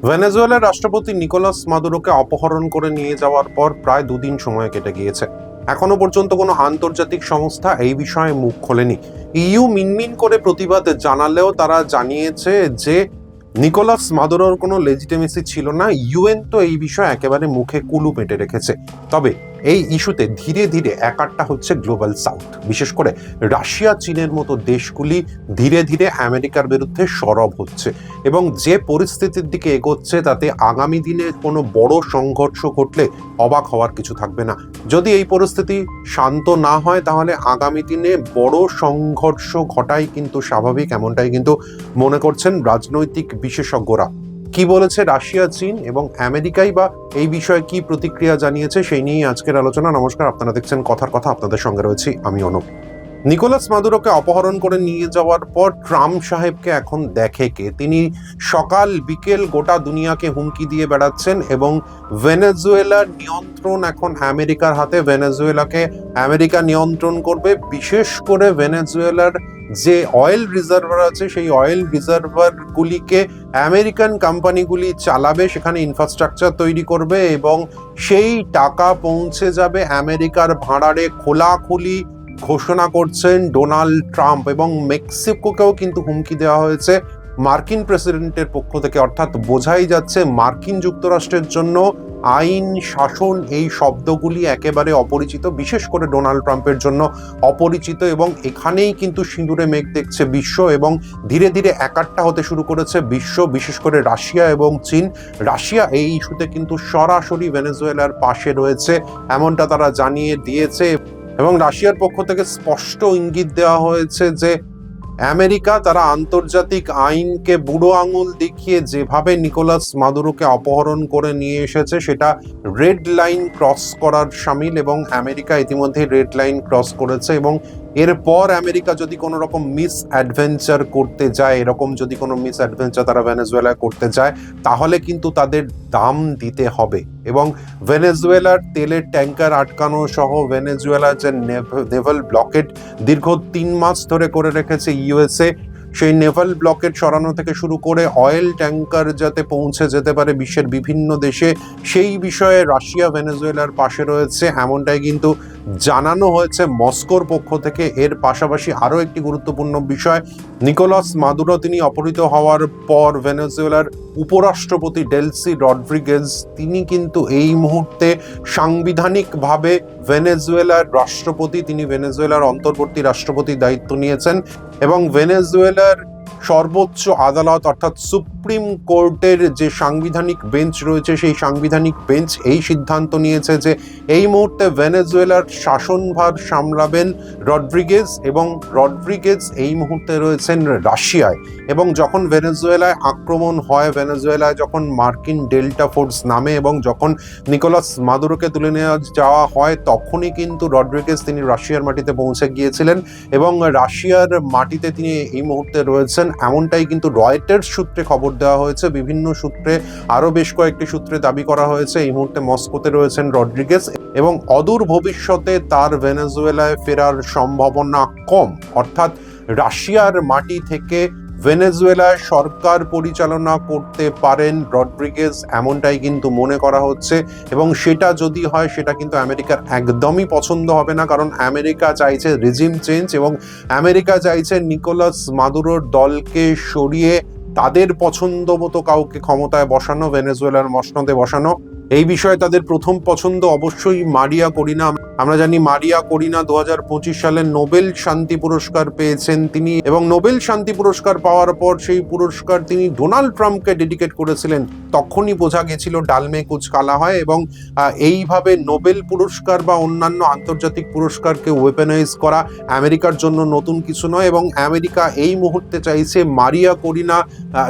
ভেনেজুয়েলার রাষ্ট্রপতি নিকোলাস মাদুরোকে অপহরণ করে নিয়ে যাওয়ার পর প্রায় দুদিন সময় কেটে গিয়েছে। এখনো পর্যন্ত কোনো আন্তর্জাতিক সংস্থা এই বিষয়ে মুখ খোলেনি। ইইউ মিনমিন করে প্রতিবাদ জানালেও তারা জানিয়েছে যে নিকোলাস মাদুরোর কোনো লেজিটিমেসি ছিল না। ইউএন তো এই বিষয়ে একেবারে মুখে কুলু পেটে রেখেছে। তবে এই ইস্যুতে ধীরে ধীরে একাট্টা হচ্ছে গ্লোবাল সাউথ, বিশেষ করে রাশিয়া, চীনের মতো দেশগুলি ধীরে ধীরে আমেরিকার বিরুদ্ধে সরব হচ্ছে এবং যে পরিস্থিতির দিকে এগোচ্ছে তাতে আগামী দিনে কোনো বড় সংঘর্ষ ঘটলে অবাক হওয়ার কিছু থাকবে না। যদি এই পরিস্থিতি শান্ত না হয় তাহলে আগামী দিনে বড় সংঘর্ষ ঘটাই কিন্তু স্বাভাবিক, এমনটাই কিন্তু মনে করছেন রাজনৈতিক বিশেষজ্ঞরা। কি বলেছে রাশিয়া, চীন এবং আমেরিকাই বা এই বিষয়ে কি প্রতিক্রিয়া জানিয়েছে সেই নিয়েই আজকের আলোচনা। নমস্কার, আপনারা দেখছেন কথার কথা, আপনাদের সঙ্গে রয়েছি আমি অনুপ। নিকোলাস মাদুরোকে অপহরণ করে নিয়ে যাওয়ার পর ট্রাম্প সাহেবকে এখন দেখে কে? তিনি সকাল বিকেল গোটা দুনিয়াকে হুমকি দিয়ে বেড়াচ্ছেন এবং ভেনেজুয়েলার নিয়ন্ত্রণ এখন আমেরিকার হাতে। ভেনেজুয়েলাকে আমেরিকা নিয়ন্ত্রণ করবে, বিশেষ করে ভেনেজুয়েলার যে অয়েল রিজার্ভার আছে সেই অয়েল রিজার্ভারগুলিকে আমেরিকান কোম্পানিগুলি চালাবে, সেখানে ইনফ্রাস্ট্রাকচার তৈরি করবে এবং সেই টাকা পৌঁছে যাবে আমেরিকার ভাঁড়ারে। খোলাখুলি ঘোষণা করছেন ডোনাল্ড ট্রাম্প এবং মেক্সিকোকেও কিন্তু হুমকি দেওয়া হয়েছে মার্কিন প্রেসিডেন্টের পক্ষ থেকে। অর্থাৎ বোঝাই যাচ্ছে মার্কিন যুক্তরাষ্ট্রের জন্য আইন, শাসন এই শব্দগুলি একেবারে অপরিচিত, বিশেষ করে ডোনাল্ড ট্রাম্পের জন্য অপরিচিত। এবং এখানেই কিন্তু সিঁদুরে মেঘ দেখছে বিশ্ব এবং ধীরে ধীরে একাট্টা হতে শুরু করেছে বিশ্ব, বিশেষ করে রাশিয়া এবং চীন। রাশিয়া এই ইস্যুতে কিন্তু সরাসরি ভেনেজুয়েলার পাশে রয়েছে, এমনটা তারা জানিয়ে দিয়েছে এবং রাশিয়ার পক্ষ থেকে স্পষ্ট ইঙ্গিত দেওয়া হয়েছে যে আমেরিকা তারা আন্তর্জাতিক আইনকে বুড়ো আঙুল দেখিয়ে যেভাবে নিকোলাস মাদুরোকে অপহরণ করে নিয়ে এসেছে সেটা রেড লাইন ক্রস করার শামিল এবং আমেরিকা ইতিমধ্যে রেড লাইন ক্রস করেছে। এবং এরপর আমেরিকা যদি কোনো রকম মিস অ্যাডভেঞ্চার করতে যায়, এরকম যদি কোনো মিস অ্যাডভেঞ্চার তারা ভেনেজুয়েলায় করতে যায় তাহলে কিন্তু তাদের দাম দিতে হবে। এবং ভেনেজুয়েলার তেলের ট্যাঙ্কার আটকানো সহ ভেনেজুয়েলার যে নেভাল ব্লকেড দীর্ঘ 3 মাস ধরে করে রেখেছে ইউএসএ, সেই নেভাল ব্লকেড সরানো থেকে শুরু করে অয়েল ট্যাঙ্কার যাতে পৌঁছে যেতে পারে বিশ্বের বিভিন্ন দেশে, সেই বিষয়ে রাশিয়া ভেনেজুয়েলার পাশে রয়েছে, এমনটাই কিন্তু জানানো হয়েছে মস্কোর পক্ষ থেকে। এর পাশাপাশি আরও একটি গুরুত্বপূর্ণ বিষয়, নিকোলাস মাদুরো তিনি অপহৃত হওয়ার পর ভেনেজুয়েলার উপরাষ্ট্রপতি ডেলসি রড্রিগেজ তিনি কিন্তু এই মুহূর্তে সাংবিধানিকভাবে ভেনেজুয়েলার রাষ্ট্রপতি, তিনি ভেনেজুয়েলার অন্তর্বর্তী রাষ্ট্রপতির দায়িত্ব নিয়েছেন এবং ভেনেজুয়েলার সর্বোচ্চ আদালত অর্থাৎ সুপ্রিম কোর্টের যে সাংবিধানিক বেঞ্চ রয়েছে সেই সাংবিধানিক বেঞ্চ এই সিদ্ধান্ত নিয়েছে যে এই মুহূর্তে ভেনেজুয়েলার শাসনভার সামলাবেন রড্রিগেজ এবং রড্রিগেজ এই মুহূর্তে রয়েছেন রাশিয়ায়। এবং যখন ভেনেজুয়েলায় আক্রমণ হয়, ভেনেজুয়েলায় যখন মার্কিন ডেল্টা ফোর্স নামে এবং যখন নিকোলাস মাদুরোকে তুলে নিয়ে যাওয়া হয় তখনই কিন্তু রড্রিগেজ তিনি রাশিয়ার মাটিতে পৌঁছে গিয়েছিলেন এবং রাশিয়ার মাটিতে তিনি এই মুহূর্তে রয়েছেন, এমনটাই কিন্তু রয়টার্স সূত্রে খবর দেওয়া হয়েছে। বিভিন্ন সূত্রে, আরও বেশ কয়েকটি সূত্রে দাবি করা হয়েছে এই মুহূর্তে মস্কোতে রয়েছেন রড্রিগেজ এবং অদূর ভবিষ্যতে তার ভেনেজুয়েলায় ফেরার সম্ভাবনা কম। অর্থাৎ রাশিয়ার মাটি থেকে ভেনেজুয়েলায় সরকার পরিচালনা করতে পারেন রড্রিগেজ, এমনটাই কিন্তু মনে করা হচ্ছে। এবং সেটা যদি হয় সেটা কিন্তু আমেরিকার একদমই পছন্দ হবে না, কারণ আমেরিকা চাইছে রিজিম চেঞ্জ এবং আমেরিকা চাইছে নিকোলাস মাদুরোর দলকে সরিয়ে তাদের পছন্দ মতো কাউকে ক্ষমতায় বসানো, ভেনেজুয়েলার মসনদে বসানো। এই বিষয়ে তাদের প্রথম পছন্দ অবশ্যই মারিয়া করিনা। আমরা জানি মারিয়া করিনা 2025 সালে নোবেল শান্তি পুরস্কার পেয়েছেন তিনি এবং নোবেল শান্তি পুরস্কার পাওয়ার পর সেই পুরস্কার তিনি ডোনাল্ড ট্রাম্পকে ডেডিকেট করেছিলেন। তখনই বোঝা গেছিল ডালমে কুচ কালা হয় এবং এইভাবে নোবেল পুরস্কার বা অন্যান্য আন্তর্জাতিক পুরস্কারকে ওয়েপেনাইজ করা আমেরিকার জন্য নতুন কিছু নয় এবং আমেরিকা এই মুহূর্তে চাইছে মারিয়া করিনা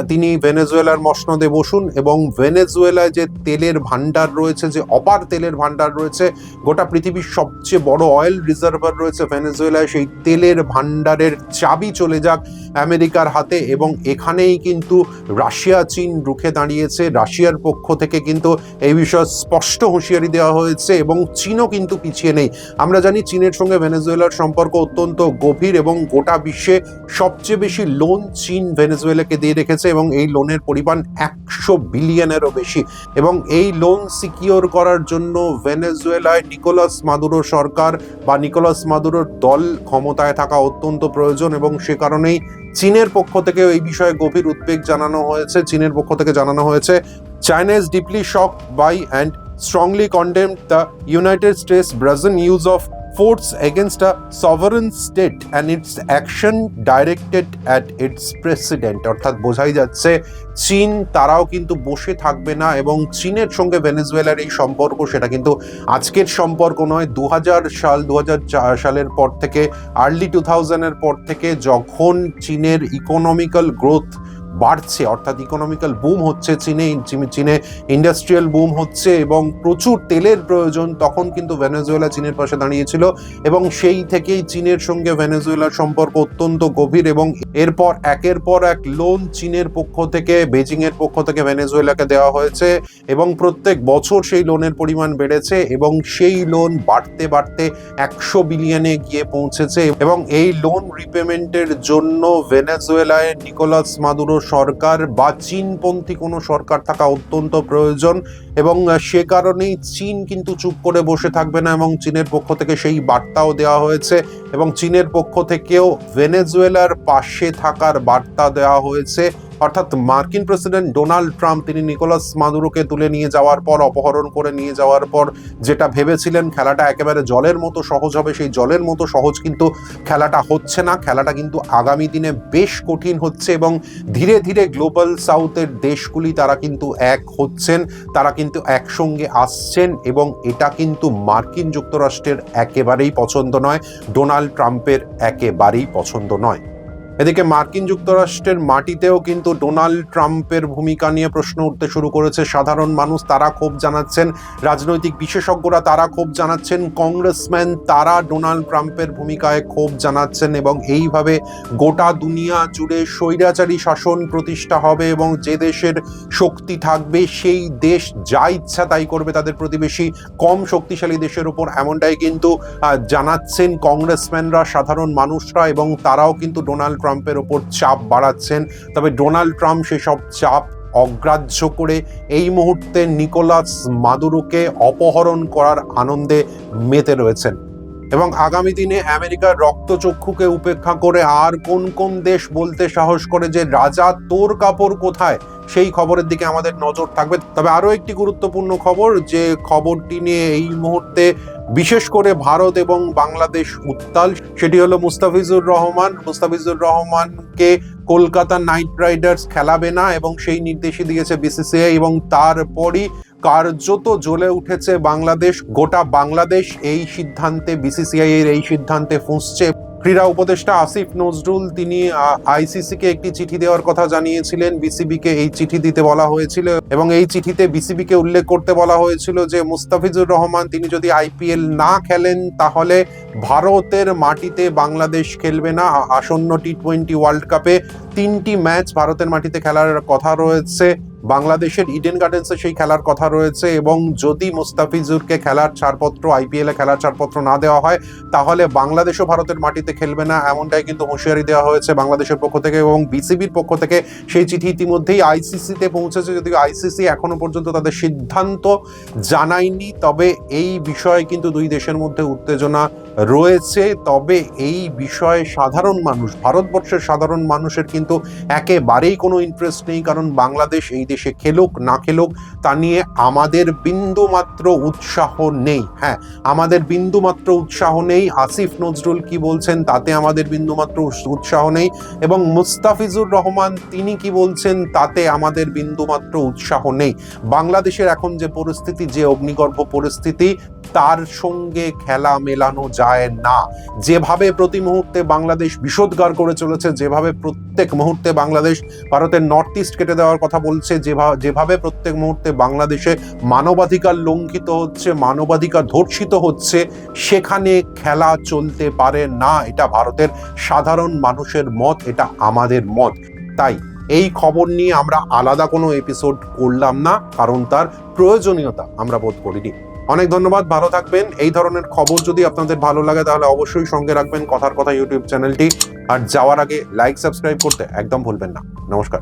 তিনি ভেনেজুয়েলার মসনদে বসুন এবং ভেনেজুয়েলায় যে তেলের ভান্ডার ভান্ডার রয়েছে, যে অপার তেলের ভান্ডার রয়েছে, গোটা পৃথিবীর সবচেয়ে বড় অয়েল রিজার্ভার রয়েছে ভেনেজুয়েলায়, সেই তেলের ভান্ডারের চাবি চলে যাক আমেরিকার হাতে। এবং এখানেই কিন্তু রাশিয়া চীন রুখে দাঁড়িয়েছে। রাশিয়ার পক্ষ থেকে কিন্তু এই বিষয়ে স্পষ্ট হুঁশিয়ারি দেওয়া হয়েছে এবং চীনও কিন্তু পিছিয়ে নেই। আমরা জানি চীনের সঙ্গে ভেনেজুয়েলার সম্পর্ক অত্যন্ত গভীর এবং গোটা বিশ্বে সবচেয়ে বেশি লোন চীন ভেনেজুয়েলাকে দিয়ে রেখেছে এবং এই লোনের পরিমাণ 100 বিলিয়নেরও বেশি। এবং এই লোন সিকিওর করার জন্য ভেনেজুয়েলায় নিকোলাস মাদুরো সরকার বা নিকোলাস মাদুরোর দল ক্ষমতায় থাকা অত্যন্ত প্রয়োজন। এবং সে কারণেই চীনের পক্ষ থেকে এই বিষয়ে গভীর উদ্বেগ জানানো হয়েছে। চীনের পক্ষ থেকে জানানো হয়েছে, China is deeply shocked by and strongly condemned the United States' brazen use of force against a sovereign state and its action directed at its president। অর্থাৎ বোঝাই যাচ্ছে চীন তারাও কিন্তু বসে থাকবে না এবং চীনের সঙ্গে ভেনেজুয়েলার এই সম্পর্ক সেটা কিন্তু আজকের সম্পর্ক নয়। 2000 সালের পর থেকে, আর্লি 2000-এর পর থেকে যখন চীনের ইকোনমিক্যাল গ্রোথ বাড়ছে, অর্থাৎ ইকোনমিক্যাল বুম হচ্ছে চীনে ইন্ডাস্ট্রিয়াল বুম হচ্ছে এবং প্রচুর তেলের প্রয়োজন, তখন কিন্তু ভেনেজুয়েলা চীনের পাশে দাঁড়িয়েছিল এবং সেই থেকেই চীনের সঙ্গে ভেনেজুয়েলার সম্পর্ক অত্যন্ত গভীর। এবং এরপর একের পর এক লোন চীনের পক্ষ থেকে, বেজিং এর পক্ষ থেকে ভেনেজুয়েলাকে দেওয়া হয়েছে এবং প্রত্যেক বছর সেই লোনের পরিমাণ বেড়েছে এবং সেই লোন বাড়তে বাড়তে 100 বিলিয়নে গিয়ে পৌঁছেছে। এবং এই লোন রিপেমেন্টের জন্য ভেনেজুয়েলায় নিকোলাস মাদুরো সরকার বা চীনপন্থী কোনো সরকার থাকা অত্যন্ত প্রয়োজন। এবং সে কারণেই চীন কিন্তু চুপ করে বসে থাকবে না এবং চীনের পক্ষ থেকে সেই বার্তাও দেওয়া হয়েছে এবং চীনের পক্ষ থেকেও ভেনেজুয়েলার পাশে থাকার বার্তা দেওয়া হয়েছে। অর্থাৎ মার্কিন প্রেসিডেন্ট ডোনাল্ড ট্রাম্প তিনি নিকোলাস মাদুরোকে তুলে নিয়ে যাওয়ার পর, অপহরণ করে নিয়ে যাওয়ার পর যেটা ভেবেছিলেন খেলাটা একেবারে জলের মতো সহজ হবে, সেই জলের মতো সহজ কিন্তু খেলাটা হচ্ছে না। খেলাটা কিন্তু আগামী দিনে বেশ কঠিন হচ্ছে এবং ধীরে ধীরে গ্লোবাল সাউথের দেশগুলি তারা কিন্তু এক হচ্ছেন, তারা কিন্তু একসঙ্গে আসছেন এবং এটা কিন্তু মার্কিন যুক্তরাষ্ট্রের একেবারেই পছন্দ নয়, ডোনাল্ড ট্রাম্পের একেবারেই পছন্দ নয়। এদিকে মার্কিন যুক্তরাষ্ট্রের মাটিতেও কিন্তু ডোনাল্ড ট্রাম্পের ভূমিকা নিয়ে প্রশ্ন উঠতে শুরু করেছে। সাধারণ মানুষ তারা ক্ষোভ জানাচ্ছেন, রাজনৈতিক বিশেষজ্ঞরা তারা ক্ষোভ জানাচ্ছেন, কংগ্রেসম্যান তারা ডোনাল্ড ট্রাম্পের ভূমিকায় ক্ষোভ জানাচ্ছেন এবং এইভাবে গোটা দুনিয়া জুড়ে স্বৈরাচারী শাসন প্রতিষ্ঠা হবে এবং যে দেশের শক্তি থাকবে সেই দেশ যা ইচ্ছা তাই করবে তাদের প্রতিবেশী কম শক্তিশালী দেশের উপর, এমনটাই কিন্তু জানাচ্ছেন কংগ্রেসম্যানরা, সাধারণ মানুষরা। এবং তারাও কিন্তু ডোনাল্ড ট্রাম্পের ওপর চাপ বাড়াচ্ছেন। তবে ডোনাল্ড ট্রাম্প সেসব চাপ অগ্রাহ্য করে এই মুহূর্তে নিকোলাস মাদুরোকে অপহরণ করার আনন্দে মেতে রয়েছেন। এবং আগামী দিনে আমেরিকার রক্তচক্ষুকে উপেক্ষা করে আর কোন কোন দেশ বলতে সাহস করে যে রাজা তোর কাপড় কোথায়, সেই খবরের দিকে আমাদের নজর থাকবে। তবে আরো একটি গুরুত্বপূর্ণ খবর, যে খবরটি নিয়ে এই মুহূর্তে বিশেষ করে ভারত এবং বাংলাদেশ উত্তাল, সেটি হলো মুস্তাফিজুর রহমানকে কলকাতা নাইট রাইডার্স খেলাবে না এবং সেই নির্দেশই দিয়েছে বিসিসিআই। এবং তারপরই কার্যত জ্বলে উঠেছে বাংলাদেশ। গোটা বাংলাদেশ এই সিদ্ধান্তে, বিসিসিআই এর এই সিদ্ধান্তে ফুঁসছে। ক্রীড়া উপদেষ্টা আসিফ নজরুল তিনি আইসিসিকে একটি চিঠি দেওয়ার কথা জানিয়েছিলেন, বিসিবিকে এই চিঠি দিতে বলা হয়েছিল এবং এই চিঠিতে বিসিবিকে উল্লেখ করতে বলা হয়েছিল যে মুস্তাফিজুর রহমান তিনি যদি আইপিএল না খেলেন তাহলে ভারতের মাটিতে বাংলাদেশ খেলবে না। আসন্ন টি20 ওয়ার্ল্ড কাপে 3টি ম্যাচ ভারতের মাটিতে খেলার কথা রয়েছে, বাংলাদেশের ইডেন গার্ডেন্সে সেই খেলার কথা রয়েছে। এবং যদি মুস্তাফিজুরকে খেলার ছাড়পত্র, আইপিএল এ খেলার ছাড়পত্র না দেওয়া হয় তাহলে বাংলাদেশও ভারতের মাটিতে খেলবে না, এমনটাই কিন্তু হুঁশিয়ারি দেওয়া হয়েছে বাংলাদেশের পক্ষ থেকে। এবং বিসিবির পক্ষ থেকে সেই চিঠি ইতিমধ্যেই আইসিসিতে পৌঁছেছে, যদিও আইসিসি এখনো পর্যন্ত তাদের সিদ্ধান্ত জানায়নি। তবে এই বিষয়ে কিন্তু দুই দেশের মধ্যে উত্তেজনা রয়েছে। তবে এই বিষয়ে সাধারণ মানুষ, ভারতবর্ষের সাধারণ মানুষের কিন্তু একেবারেই কোনো ইন্টারেস্ট নেই, কারণ বাংলাদেশ এই দেশে খেলুক না খেলুক তা নিয়ে আমাদের বিন্দুমাত্র উৎসাহ নেই। হ্যাঁ, আমাদের বিন্দুমাত্র উৎসাহ নেই। আসিফ নজরুল কি বলছেন তাতে আমাদের বিন্দুমাত্র উৎসাহ নেই এবং মুস্তাফিজুর রহমান তিনি কি বলছেন তাতে আমাদের বিন্দুমাত্র উৎসাহ নেই। বাংলাদেশের এখন যে পরিস্থিতি, যে অগ্নিগর্ভ পরিস্থিতি, তার সঙ্গে খেলা মেলানো যায় না। যেভাবে প্রতি মুহূর্তে বাংলাদেশ বিষোদ্গার করে চলেছে, যেভাবে প্রত্যেক মুহূর্তে বাংলাদেশ ভারতের নর্থ ইস্ট কেটে দেওয়ার কথা বলছে, যেভাবে প্রত্যেক মুহূর্তে বাংলাদেশে মানবাধিকার লঙ্ঘিত হচ্ছে, মানবাধিকার ধর্ষিত হচ্ছে, সেখানে খেলা চলতে পারে না। এটা ভারতের সাধারণ মানুষের মত, এটা আমাদের মত। তাই এই খবর নিয়ে আমরা আলাদা কোনো এপিসোড করলাম না, কারণ তার প্রয়োজনীয়তা আমরা বোধ করিনি। অনেক ধন্যবাদ, ভালো থাকবেন। এই ধরনের খবর যদি আপনাদের ভালো লাগে তাহলে অবশ্যই সঙ্গে রাখবেন কথার কথা ইউটিউব চ্যানেলটি, আর যাওয়ার আগে লাইক সাবস্ক্রাইব করতে একদম ভুলবেন না। নমস্কার।